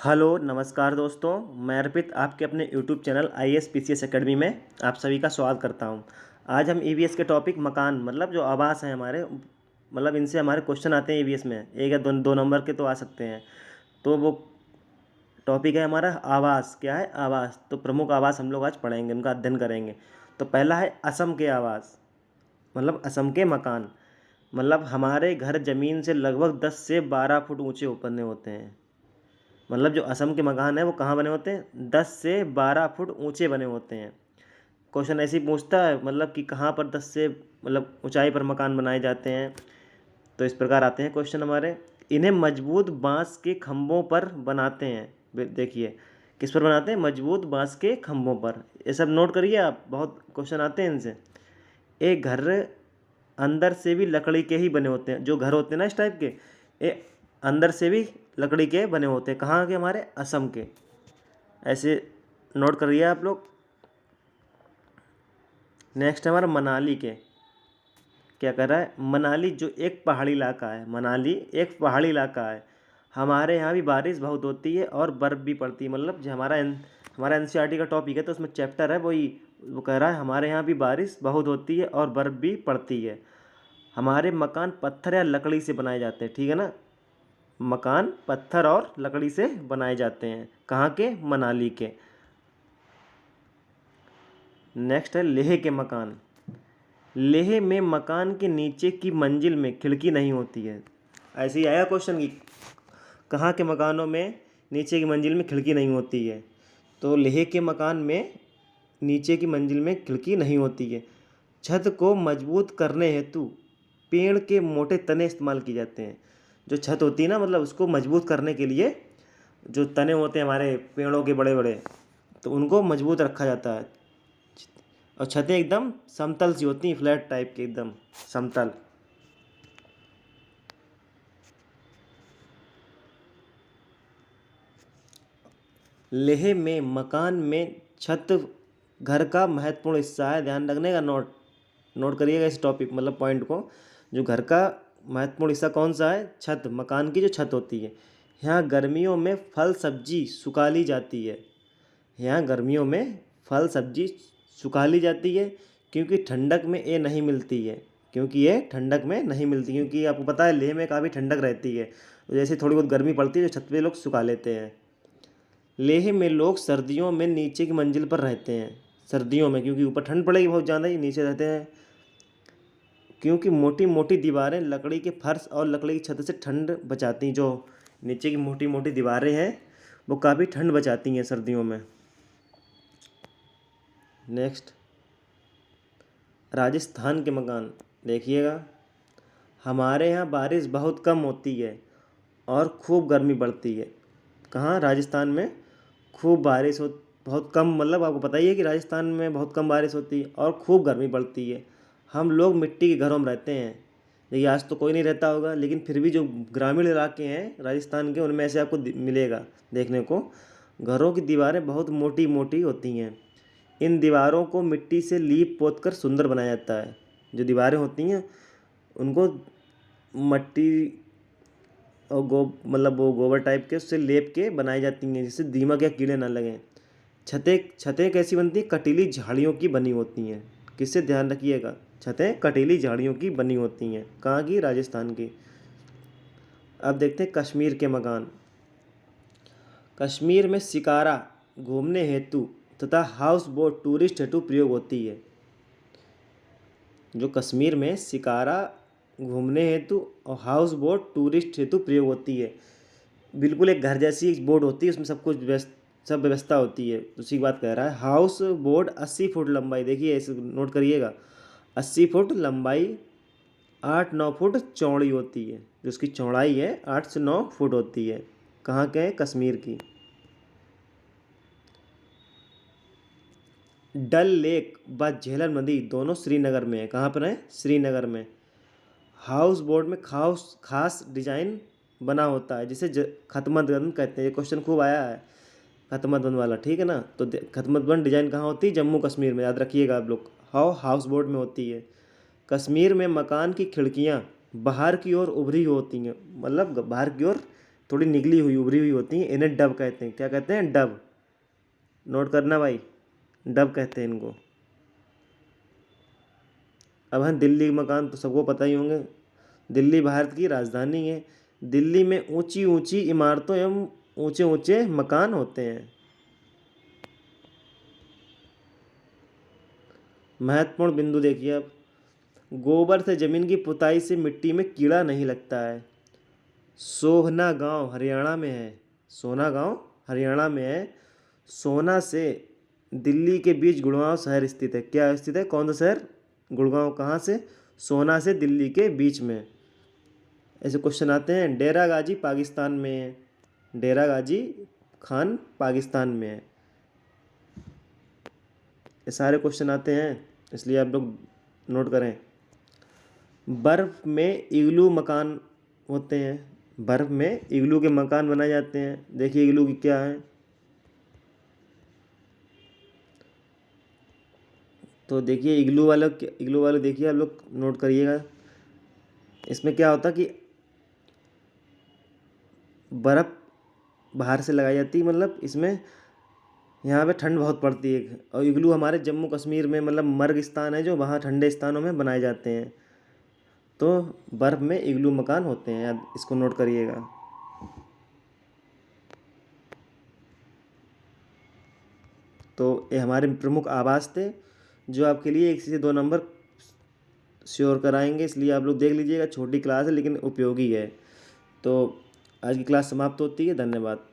Hello नमस्कार दोस्तों। मैं अर्पित आपके अपने YouTube channel IAS PCS academy में आप सभी का स्वागत करता हूं। आज हम ईवीएस के टॉपिक मकान मतलब जो आवास हैं हमारे मतलब इनसे हमारे क्वेश्चन आते हैं ईवीएस में, एक या दो नंबर के तो आ सकते हैं। तो वो टॉपिक है हमारा आवास। क्या है? आवास। तो प्रमुख आवास हम लोग आज पढ़ेंगे, उनका अध्ययन करेंगे। तो पहला है असम के आवास, मतलब असम के मकान। मतलब हमारे घर ज़मीन से लगभग 10 से 12 फुट ऊंचे बने होते हैं। मतलब जो असम के मकान है वो कहाँ बने होते हैं? 10 से 12 फुट ऊंचे बने होते हैं। क्वेश्चन ऐसे ही पूछता है मतलब कि कहाँ पर 10 से मतलब ऊंचाई पर मकान बनाए जाते हैं। तो इस प्रकार आते हैं क्वेश्चन हमारे। इन्हें मजबूत बांस के खंभों पर बनाते हैं। देखिए किस पर बनाते हैं? मजबूत बांस के खंभों पर। ये सब नोट करिए आप, बहुत क्वेश्चन आते हैं इनसे। एक घर अंदर से भी लकड़ी के ही बने होते हैं। जो घर होते हैं ना इस टाइप के, ये अंदर से भी लकड़ी के बने होते हैं। कहाँ के? हमारे असम के। ऐसे नोट करिए आप लोग। नेक्स्ट है हमारा मनाली के। क्या कर रहा है? मनाली जो एक पहाड़ी इलाका है, मनाली एक पहाड़ी इलाका है। हमारे यहाँ भी बारिश बहुत होती है और बर्फ़ भी पड़ती है। मतलब जो हमारा एनसीईआरटी का टॉपिक है तो उसमें चैप्टर है वही। वो कह रहा है हमारे यहाँ भी बारिश बहुत होती है और बर्फ़ भी पड़ती है। हमारे मकान पत्थर या लकड़ी से बनाए जाते हैं। ठीक है ना? मकान पत्थर और लकड़ी से बनाए जाते हैं। कहाँ के? मनाली के। नेक्स्ट है लेह के मकान। लेह में मकान के नीचे की मंजिल में खिड़की नहीं होती है। ऐसे ही आया क्वेश्चन की कहाँ के मकानों में नीचे की मंजिल में खिड़की नहीं होती है। तो लेह के मकान में नीचे की मंजिल में खिड़की नहीं होती है। छत को मजबूत करने हेतु पेड़ के मोटे तने इस्तेमाल किए जाते हैं। जो छत होती है ना, मतलब उसको मजबूत करने के लिए जो तने होते हैं हमारे पेड़ों के बड़े बड़े, तो उनको मजबूत रखा जाता है। और छतें एकदम समतल सी होती हैं, फ्लैट टाइप के, एकदम समतल। लेह में मकान में छत घर का महत्वपूर्ण हिस्सा है। ध्यान रखने का, नोट करिएगा इस टॉपिक मतलब पॉइंट को। जो घर का महत्वपूर्ण हिस्सा कौन सा है? छत। मकान की जो छत होती है। यहाँ गर्मियों में फल सब्जी सुखा ली जाती है। यहाँ गर्मियों में फल सब्जी सुखा ली जाती है क्योंकि ठंडक में ये नहीं मिलती है। क्योंकि ये ठंडक में नहीं मिलती, क्योंकि आपको पता है लेह में काफ़ी ठंडक रहती है। तो जैसे थोड़ी बहुत गर्मी पड़ती है जो छत पे लोग सुखा लेते हैं। लेह में लोग सर्दियों में नीचे की मंजिल पर रहते हैं। सर्दियों में क्योंकि ऊपर ठंड पड़ेगी बहुत ज़्यादा, ही नीचे रहते हैं। क्योंकि मोटी मोटी दीवारें लकड़ी के फर्श और लकड़ी की छत से ठंड बचाती हैं। जो नीचे की मोटी मोटी दीवारें हैं वो काफ़ी ठंड बचाती हैं सर्दियों में। नेक्स्ट राजस्थान के मकान देखिएगा। हमारे यहाँ बारिश बहुत कम होती है और खूब गर्मी पड़ती है। कहाँ? राजस्थान में खूब बारिश हो, बहुत कम, मतलब आपको पता ही है कि राजस्थान में बहुत कम बारिश होती है और खूब गर्मी पड़ती है। हम लोग मिट्टी के घरों में रहते हैं। देखिए आज तो कोई नहीं रहता होगा, लेकिन फिर भी जो ग्रामीण इलाके हैं राजस्थान के उनमें ऐसे आपको मिलेगा देखने को। घरों की दीवारें बहुत मोटी मोटी होती हैं। इन दीवारों को मिट्टी से लीप पोत कर सुंदर बनाया जाता है। जो दीवारें होती हैं उनको मट्टी और मतलब वो गोबर टाइप के उससे लेप के बनाई जाती हैं जिससे दीमक या कीड़े ना लगें। छतें छतें कैसी बनती हैं? कटीली झाड़ियों की बनी होती हैं। किससे? ध्यान रखिएगा, छतें कटीली झाड़ियों की बनी होती हैं। कहाँ की? राजस्थान की। अब देखते हैं कश्मीर के मकान। कश्मीर में शिकारा घूमने हेतु तथा हाउस बोट टूरिस्ट हेतु प्रयोग होती है। जो कश्मीर में शिकारा घूमने हेतु और हाउस बोट टूरिस्ट हेतु प्रयोग होती है। बिल्कुल एक घर जैसी एक बोट होती है, उसमें सब कुछ सब व्यवस्था होती है। उसी की बात कह रहा है। हाउस बोट 80 फुट लंबाई, देखिए ऐसे नोट करिएगा, 80 फुट लंबाई 8-9 फुट चौड़ी होती है। जो उसकी चौड़ाई है 8 से 9 फुट होती है। कहाँ के? कश्मीर की। डल लेक व झेलम नदी दोनों श्रीनगर में है। कहाँ पर है? श्रीनगर में। हाउस बोट में खास खास डिजाइन बना होता है जिसे खतमत बंद कहते हैं। ये क्वेश्चन खूब आया है, खतमत बंद वाला। ठीक है ना? तो खतमत बंद डिजाइन कहाँ होती है? जम्मू कश्मीर में। याद रखिएगा आप लोग। हाउस बोट में होती है। कश्मीर में मकान की खिड़कियाँ बाहर की ओर उभरी होती हैं। मतलब बाहर की ओर थोड़ी निकली हुई उभरी हुई होती हैं, इन्हें डब कहते हैं। क्या कहते हैं? डब। नोट करना भाई, डब कहते हैं इनको। अब हैं दिल्ली के मकान तो सबको पता ही होंगे। दिल्ली भारत की राजधानी है। दिल्ली में ऊंची ऊंची इमारतों एवं ऊंचे ऊंचे मकान होते हैं। महत्वपूर्ण बिंदु देखिए अब, गोबर से जमीन की पुताई से मिट्टी में कीड़ा नहीं लगता है। सोहना गांव हरियाणा में है। सोना गांव हरियाणा में है। सोना से दिल्ली के बीच गुड़गांव शहर स्थित है। क्या स्थित है? कौन सा शहर? गुड़गांव। कहाँ से? सोना से दिल्ली के बीच में। ऐसे क्वेश्चन आते हैं। डेरा गाजी पाकिस्तान में है। डेरा गाजी खान पाकिस्तान में है। ये सारे क्वेश्चन आते हैं, इसलिए आप लोग नोट करें। बर्फ़ में इग्लू मकान होते हैं। बर्फ़ में इग्लू के मकान बनाए जाते हैं। देखिए इग्लू की क्या है। तो देखिए इग्लू वाले देखिए आप लोग नोट करिएगा। इसमें क्या होता कि बर्फ़ बाहर से लगाई जाती है, मतलब इसमें यहाँ पे ठंड बहुत पड़ती है। और इग्लू हमारे जम्मू कश्मीर में, मतलब मर्ग स्थान है जो, वहाँ ठंडे स्थानों में बनाए जाते हैं। तो बर्फ़ में इग्लू मकान होते हैं, याद इसको नोट करिएगा। तो ये हमारे प्रमुख आवास थे, जो आपके लिए 1 से 2 नंबर श्योर कराएंगे, इसलिए आप लोग देख लीजिएगा। छोटी क्लास है लेकिन उपयोगी है। तो आज की क्लास समाप्त होती है। धन्यवाद।